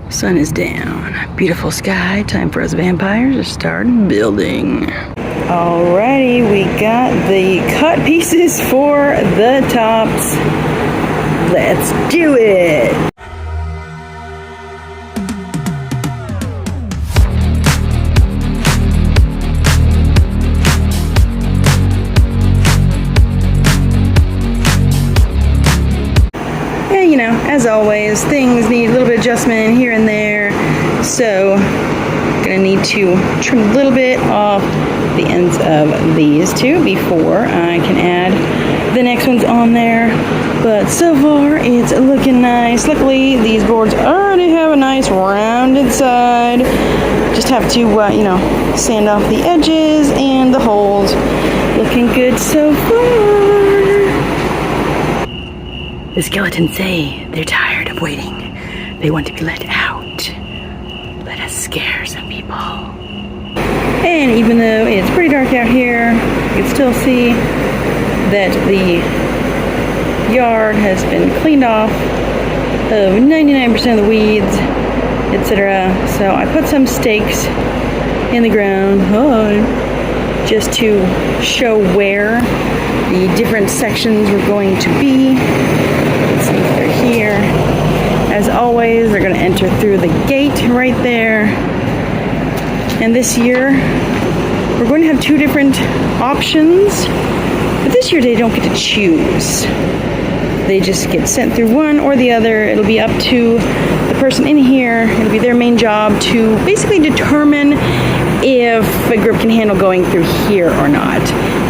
Sun is down. Beautiful sky. Time for us vampires to start building. Alrighty, we got the cut pieces for the tops. Let's do it! And you know, as always, things need a little bit of adjustment here and there. So, gonna need to trim a little bit off the ends of these two before I can add the next ones on there. But so far, it's looking nice. Luckily, these boards already have a nice rounded side. Just have to, you know, sand off the edges and the holes. Looking good so far. The skeletons say they're tired of waiting. They want to be let out. Let us scare some people. And even though it's pretty dark out here, you can still see that the yard has been cleaned off of 99% of the weeds, etc. So I put some stakes in the ground just to show where the different sections were going to be. Let's see if they're here. As always, they're going to enter through the gate right there. And this year, we're going to have two different options. But this year, they don't get to choose. They just get sent through one or the other. It'll be up to the person in here. It'll be their main job to basically determine if a group can handle going through here or not.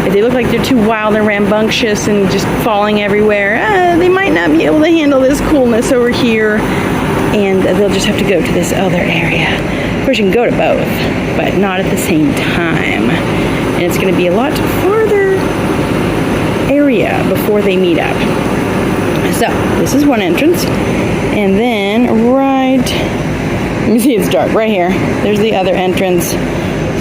If they look like they're too wild and rambunctious and just falling everywhere, they might not be able to handle this coolness over here, and they'll just have to go to this other area. Of course, you can go to both, but not at the same time. And it's going to be a lot farther area before they meet up. So, this is one entrance, and then let me see, it's dark, right here. There's the other entrance.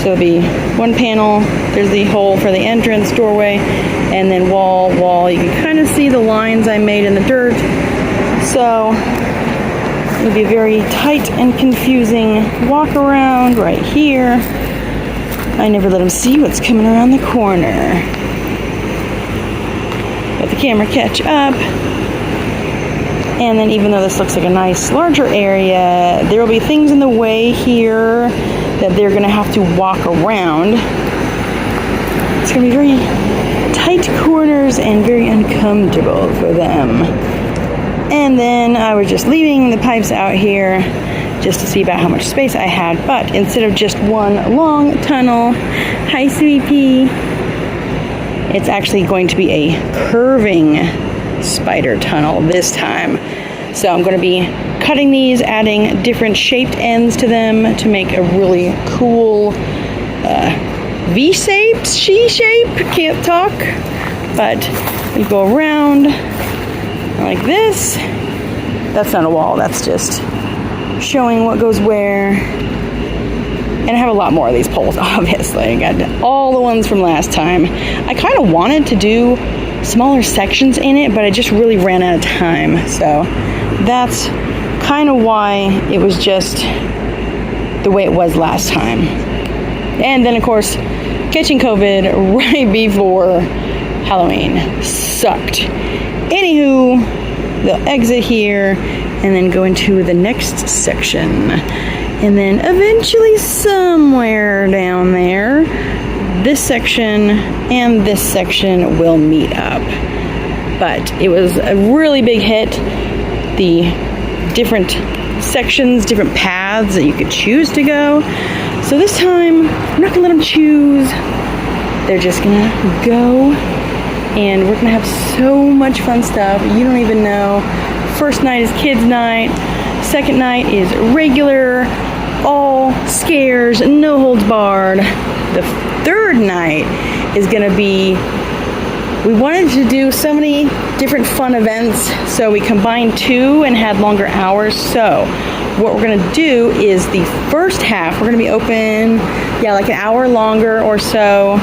So it'll be one panel, there's the hole for the entrance, doorway, and then wall. You can kind of see the lines I made in the dirt. So it'll be a very tight and confusing walk around right here. I never let them see what's coming around the corner. Let the camera catch up. And then even though this looks like a nice larger area, there will be things in the way here that they're going to have to walk around. It's going to be very tight corners and very uncomfortable for them. And then I was just leaving the pipes out here just to see about how much space I had. But instead of just one long tunnel, hi Sweet Pea, it's actually going to be a curving spider tunnel this time. So I'm going to be cutting these, adding different shaped ends to them to make a really cool V-shaped, she-shape, can't talk, but we go around like this. That's not a wall, that's just showing what goes where. And I have a lot more of these poles, obviously. I got all the ones from last time. I kind of wanted to do smaller sections in it, but I just really ran out of time. So that's kind of why it was just the way it was last time. And then, of course, catching COVID right before Halloween sucked. Anywho, they'll exit here and then go into the next section. And then eventually somewhere down there, this section and this section will meet up. But it was a really big hit. The different sections, different paths that you could choose to go. So this time, I'm not gonna let them choose. They're just gonna go, and we're gonna have so much fun stuff. You don't even know. First night is kids' night. Second night is regular, all scares, no holds barred. The third night is gonna be, we wanted to do so many different fun events, so we combined two and had longer hours. So what we're gonna do is the first half, we're gonna be open, like an hour longer or so,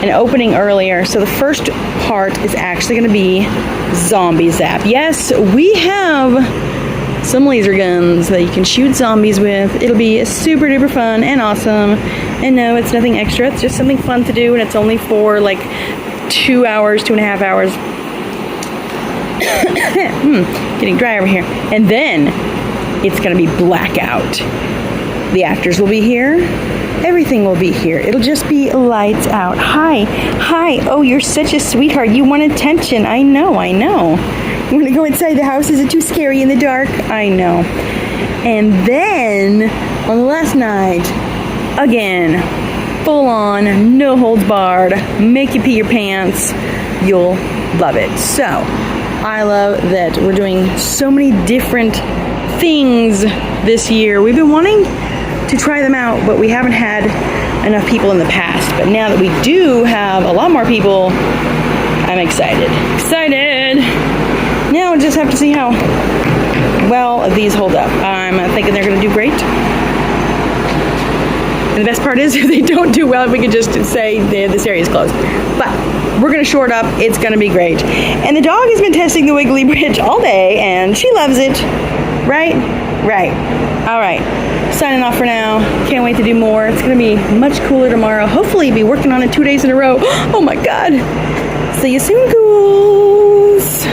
and opening earlier. So the first part is actually gonna be Zombie Zap. Yes, we have some laser guns that you can shoot zombies with. It'll be super duper fun and awesome. And no, it's nothing extra. It's just something fun to do, and it's only for like 2 hours, 2.5 hours. Getting dry over here. And then it's gonna be blackout. The actors will be here. Everything will be here. It'll just be lights out. Hi. Oh, you're such a sweetheart. You want attention. I know. You want to go inside the house? Is it too scary in the dark? I know. And then on the last night, again, full on, no holds barred, make you pee your pants. You'll love it. So I love that we're doing so many different things this year. We've been wanting to try them out, but we haven't had enough people in the past. But now that we do have a lot more people, I'm excited. Now I just have to see how well these hold up. I'm thinking they're going to do great. And the best part is, if they don't do well, we could just say this area is closed. But we're going to shore it up. It's going to be great. And the dog has been testing the Wiggly Bridge all day, and she loves it. Right? All right. Signing off for now. Can't wait to do more. It's going to be much cooler tomorrow. Hopefully be working on it 2 days in a row. Oh my God. See you soon, ghouls.